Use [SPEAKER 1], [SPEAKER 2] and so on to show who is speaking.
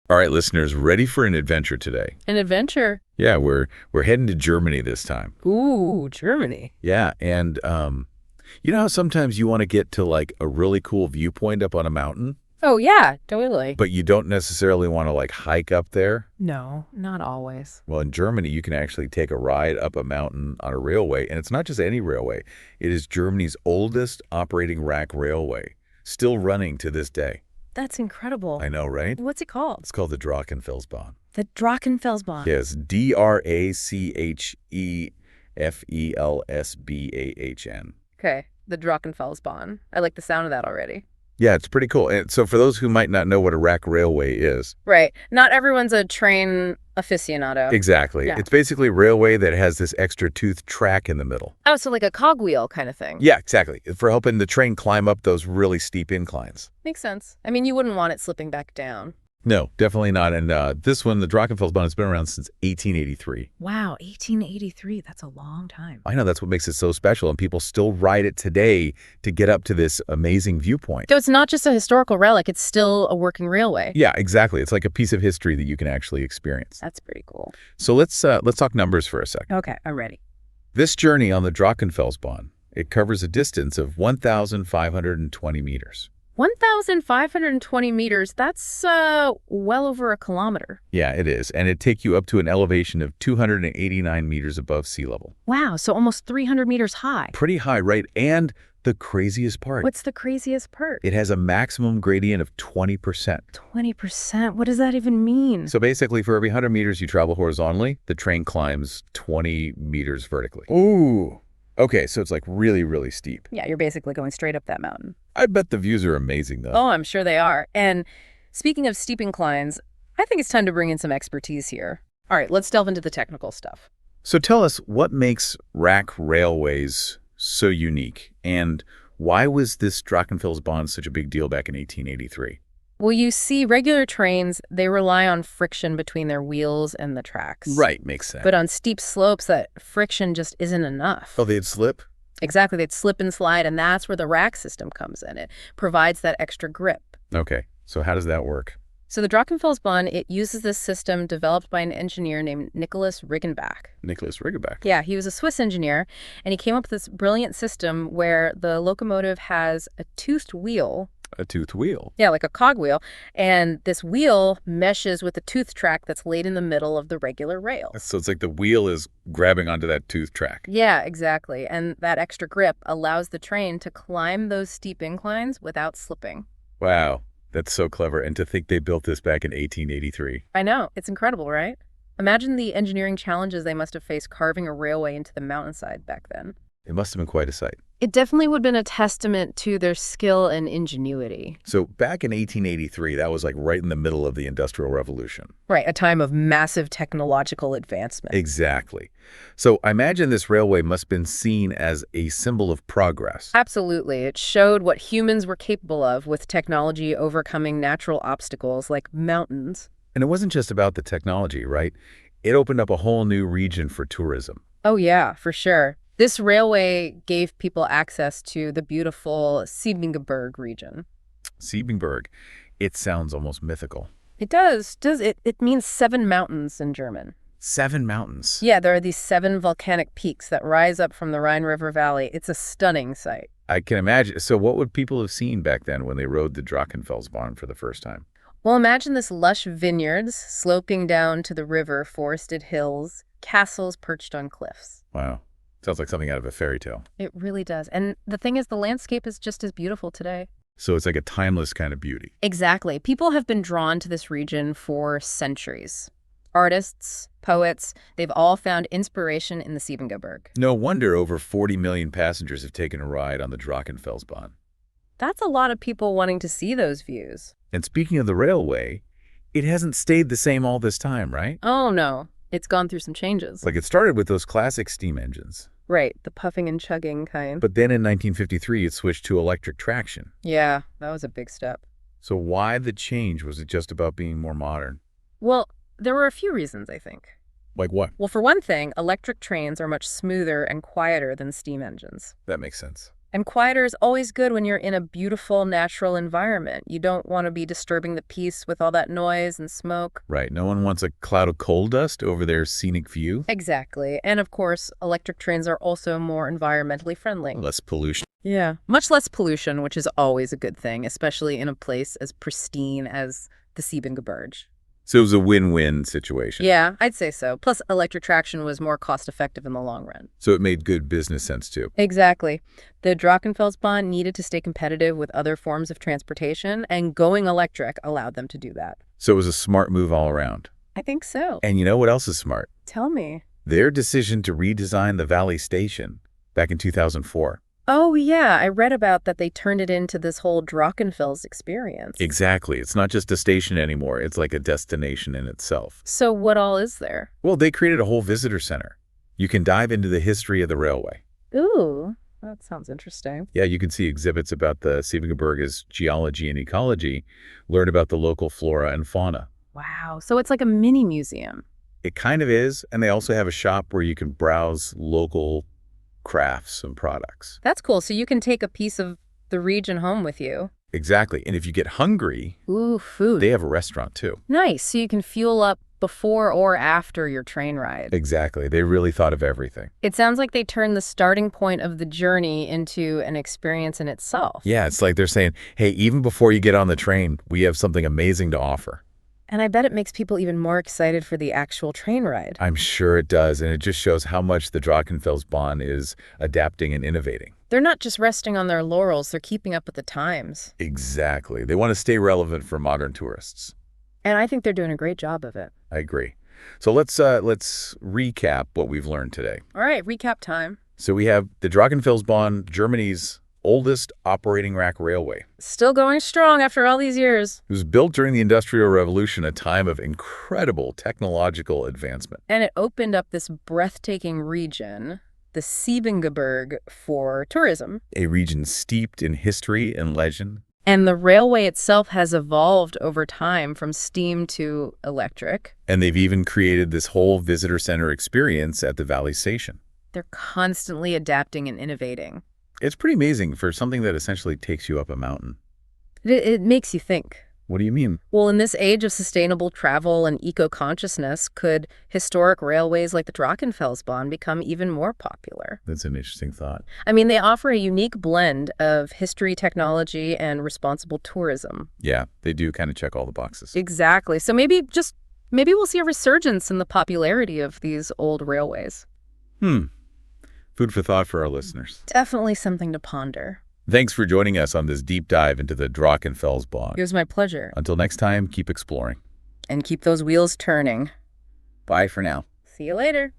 [SPEAKER 1] All right, listeners, ready for an adventure today?
[SPEAKER 2] An adventure?
[SPEAKER 1] Yeah, we're heading to Germany this time.
[SPEAKER 2] Ooh, Germany.
[SPEAKER 1] Yeah, and you know how sometimes you want to get to like a really cool viewpoint up on a mountain,
[SPEAKER 2] Oh, yeah, totally.
[SPEAKER 1] but you don't necessarily want to like hike up there?
[SPEAKER 2] No, not always.
[SPEAKER 1] Well, in Germany, you can actually take a ride up a mountain on a railway, and it's not just any railway. It is Germany's oldest operating rack railway, still running to this day.
[SPEAKER 2] That's incredible.
[SPEAKER 1] I know, right?
[SPEAKER 2] What's it called?
[SPEAKER 1] It's called the Drachenfelsbahn.
[SPEAKER 2] The Drachenfelsbahn.
[SPEAKER 1] Yes, Drachefelsbahn.
[SPEAKER 2] Okay, the Drachenfelsbahn. I like the sound of that already.
[SPEAKER 1] Yeah, it's pretty cool. And so for those who might not know what a rack railway is.
[SPEAKER 2] Right. Not everyone's a train aficionado.
[SPEAKER 1] Exactly.
[SPEAKER 2] Yeah.
[SPEAKER 1] It's basically a railway that has this extra toothed track in the middle.
[SPEAKER 2] Oh, so like a cogwheel kind of thing.
[SPEAKER 1] Yeah, exactly. For helping the train climb up those really steep inclines.
[SPEAKER 2] Makes sense. I mean, you wouldn't want it slipping back down.
[SPEAKER 1] No, definitely not. And this one, the Drachenfelsbahn, has been around since 1883.
[SPEAKER 2] Wow, 1883. That's a long time.
[SPEAKER 1] I know, that's what makes it so special, and people still ride it today to get up to this amazing viewpoint.
[SPEAKER 2] So it's not just a historical relic, it's still a working railway.
[SPEAKER 1] Yeah, exactly. It's like a piece of history that you can actually experience.
[SPEAKER 2] That's pretty cool.
[SPEAKER 1] So let's talk numbers for a second.
[SPEAKER 2] Okay, I'm ready.
[SPEAKER 1] This journey on the Drachenfelsbahn, it covers a distance of 1,520 meters.
[SPEAKER 2] 1,520 meters, that's well over a kilometer.
[SPEAKER 1] Yeah, it is. And it'd take you up to an elevation of 289 meters above sea level.
[SPEAKER 2] Wow, so almost 300 meters high.
[SPEAKER 1] Pretty high, right? And the craziest part.
[SPEAKER 2] What's the craziest part?
[SPEAKER 1] It has a maximum gradient of 20%.
[SPEAKER 2] 20%? What does that even mean?
[SPEAKER 1] So basically, for every 100 meters you travel horizontally, the train climbs 20 meters vertically.
[SPEAKER 2] Ooh.
[SPEAKER 1] Okay, so it's like really, really steep.
[SPEAKER 2] Yeah, you're basically going straight up that mountain.
[SPEAKER 1] I bet the views are amazing, though.
[SPEAKER 2] Oh, I'm sure they are. And speaking of steep inclines, I think it's time to bring in some expertise here. All right, let's delve into the technical stuff.
[SPEAKER 1] So tell us, what makes rack railways so unique? And why was this Drachenfelsbahn such a big deal back in 1883?
[SPEAKER 2] Well, you see, regular trains, they rely on friction between their wheels and the tracks.
[SPEAKER 1] Right, makes sense.
[SPEAKER 2] But on steep slopes, that friction just isn't enough.
[SPEAKER 1] Oh, they'd slip?
[SPEAKER 2] Exactly. They'd slip and slide, and that's where the rack system comes in. It provides that extra grip.
[SPEAKER 1] Okay, so how does that work?
[SPEAKER 2] So the Drachenfelsbahn, it uses this system developed by an engineer named Nicholas Riggenbach.
[SPEAKER 1] Nicholas Riggenbach.
[SPEAKER 2] Yeah, he was a Swiss engineer, and he came up with this brilliant system where the locomotive has a toothed wheel.
[SPEAKER 1] A toothed wheel?
[SPEAKER 2] Yeah, like a cogwheel. And this wheel meshes with the tooth track that's laid in the middle of the regular rail.
[SPEAKER 1] So it's like the wheel is grabbing onto that tooth track.
[SPEAKER 2] Yeah, exactly. And that extra grip allows the train to climb those steep inclines without slipping.
[SPEAKER 1] Wow, that's so clever. And to think they built this back in 1883.
[SPEAKER 2] I know. It's incredible, right? Imagine the engineering challenges they must have faced carving a railway into the mountainside back then.
[SPEAKER 1] It must have been quite a sight.
[SPEAKER 2] It definitely would have been a testament to their skill and ingenuity.
[SPEAKER 1] So back in 1883, that was like right in the middle of the Industrial Revolution.
[SPEAKER 2] Right, a time of massive technological advancement.
[SPEAKER 1] Exactly. So I imagine this railway must have been seen as a symbol of progress.
[SPEAKER 2] Absolutely. It showed what humans were capable of with technology overcoming natural obstacles like mountains.
[SPEAKER 1] And it wasn't just about the technology, right? It opened up a whole new region for tourism.
[SPEAKER 2] Oh, yeah, for sure. This railway gave people access to the beautiful Siebengebirge region.
[SPEAKER 1] Siebengebirge. It sounds almost mythical.
[SPEAKER 2] It does. It means 7 mountains in German.
[SPEAKER 1] 7 mountains.
[SPEAKER 2] Yeah, there are these 7 volcanic peaks that rise up from the Rhine River Valley. It's a stunning sight.
[SPEAKER 1] I can imagine. So what would people have seen back then when they rode the Drachenfelsbahn for the first time?
[SPEAKER 2] Well, imagine this lush vineyards sloping down to the river, forested hills, castles perched on cliffs.
[SPEAKER 1] Wow. Sounds like something out of a fairy tale.
[SPEAKER 2] It really does. And the thing is, the landscape is just as beautiful today.
[SPEAKER 1] So it's like a timeless kind of beauty.
[SPEAKER 2] Exactly. People have been drawn to this region for centuries. Artists, poets, they've all found inspiration in the Siebengebirge.
[SPEAKER 1] No wonder over 40 million passengers have taken a ride on the Drachenfelsbahn.
[SPEAKER 2] That's a lot of people wanting to see those views.
[SPEAKER 1] And speaking of the railway, it hasn't stayed the same all this time, right?
[SPEAKER 2] Oh, no. It's gone through some changes.
[SPEAKER 1] Like it started with those classic steam engines.
[SPEAKER 2] Right, the puffing and chugging kind.
[SPEAKER 1] But then in 1953, it switched to electric traction.
[SPEAKER 2] Yeah, that was a big step.
[SPEAKER 1] So why the change? Was it just about being more modern?
[SPEAKER 2] Well, there were a few reasons, I think.
[SPEAKER 1] Like what?
[SPEAKER 2] Well, for one thing, electric trains are much smoother and quieter than steam engines.
[SPEAKER 1] That makes sense.
[SPEAKER 2] And quieter is always good when you're in a beautiful, natural environment. You don't want to be disturbing the peace with all that noise and smoke.
[SPEAKER 1] Right. No one wants a cloud of coal dust over their scenic view.
[SPEAKER 2] Exactly. And of course, electric trains are also more environmentally friendly.
[SPEAKER 1] Less pollution.
[SPEAKER 2] Yeah. Much less pollution, which is always a good thing, especially in a place as pristine as the Siebengebirge.
[SPEAKER 1] So it was a win-win situation.
[SPEAKER 2] Yeah, I'd say so. Plus, electric traction was more cost-effective in the long run.
[SPEAKER 1] So it made good business sense, too.
[SPEAKER 2] Exactly. The Drachenfelsbahn needed to stay competitive with other forms of transportation, and going electric allowed them to do that.
[SPEAKER 1] So it was a smart move all around.
[SPEAKER 2] I think so.
[SPEAKER 1] And you know what else is smart?
[SPEAKER 2] Tell me.
[SPEAKER 1] Their decision to redesign the Valley Station back in 2004.
[SPEAKER 2] Oh, yeah, I read about that they turned it into this whole Drachenfels experience.
[SPEAKER 1] Exactly. It's not just a station anymore. It's like a destination in itself.
[SPEAKER 2] So what all is there?
[SPEAKER 1] Well, they created a whole visitor center. You can dive into the history of the railway.
[SPEAKER 2] Ooh, that sounds interesting.
[SPEAKER 1] Yeah, you can see exhibits about the Siebengebirge's geology and ecology, learn about the local flora and fauna.
[SPEAKER 2] Wow, so it's like a mini museum.
[SPEAKER 1] It kind of is, and they also have a shop where you can browse local crafts and products.
[SPEAKER 2] That's cool. So you can take a piece of the region home with you.
[SPEAKER 1] Exactly. And if you get hungry,
[SPEAKER 2] Ooh, food.
[SPEAKER 1] they have a restaurant too.
[SPEAKER 2] Nice. So you can fuel up before or after your train ride.
[SPEAKER 1] Exactly. They really thought of everything.
[SPEAKER 2] It sounds like they turned the starting point of the journey into an experience in itself.
[SPEAKER 1] Yeah, it's like they're saying, hey, even before you get on the train, we have something amazing to offer.
[SPEAKER 2] And I bet it makes people even more excited for the actual train ride.
[SPEAKER 1] I'm sure it does, and it just shows how much the Drachenfelsbahn is adapting and innovating.
[SPEAKER 2] They're not just resting on their laurels, they're keeping up with the times.
[SPEAKER 1] Exactly. They want to stay relevant for modern tourists.
[SPEAKER 2] And I think they're doing a great job of it.
[SPEAKER 1] I agree. So let's recap what we've learned today.
[SPEAKER 2] All right, recap time.
[SPEAKER 1] So we have the Drachenfelsbahn, Germany's oldest operating rack railway.
[SPEAKER 2] Still going strong after all these years.
[SPEAKER 1] It was built during the Industrial Revolution, a time of incredible technological advancement.
[SPEAKER 2] And it opened up this breathtaking region, the Siebengebirge, for tourism.
[SPEAKER 1] A region steeped in history and legend.
[SPEAKER 2] And the railway itself has evolved over time from steam to electric.
[SPEAKER 1] And they've even created this whole visitor center experience at the Valley Station.
[SPEAKER 2] They're constantly adapting and innovating.
[SPEAKER 1] It's pretty amazing for something that essentially takes you up a mountain.
[SPEAKER 2] It makes you think.
[SPEAKER 1] What do you mean?
[SPEAKER 2] Well, in this age of sustainable travel and eco-consciousness, could historic railways like the Drachenfelsbahn become even more popular?
[SPEAKER 1] That's an interesting thought.
[SPEAKER 2] I mean, they offer a unique blend of history, technology, and responsible tourism.
[SPEAKER 1] Yeah, they do kind of check all the boxes.
[SPEAKER 2] Exactly. So maybe we'll see a resurgence in the popularity of these old railways.
[SPEAKER 1] Food for thought for our listeners.
[SPEAKER 2] Definitely something to ponder.
[SPEAKER 1] Thanks for joining us on this deep dive into the Drachenfelsbahn.
[SPEAKER 2] It was my pleasure.
[SPEAKER 1] Until next time, keep exploring.
[SPEAKER 2] And keep those wheels turning.
[SPEAKER 1] Bye for now.
[SPEAKER 2] See you later.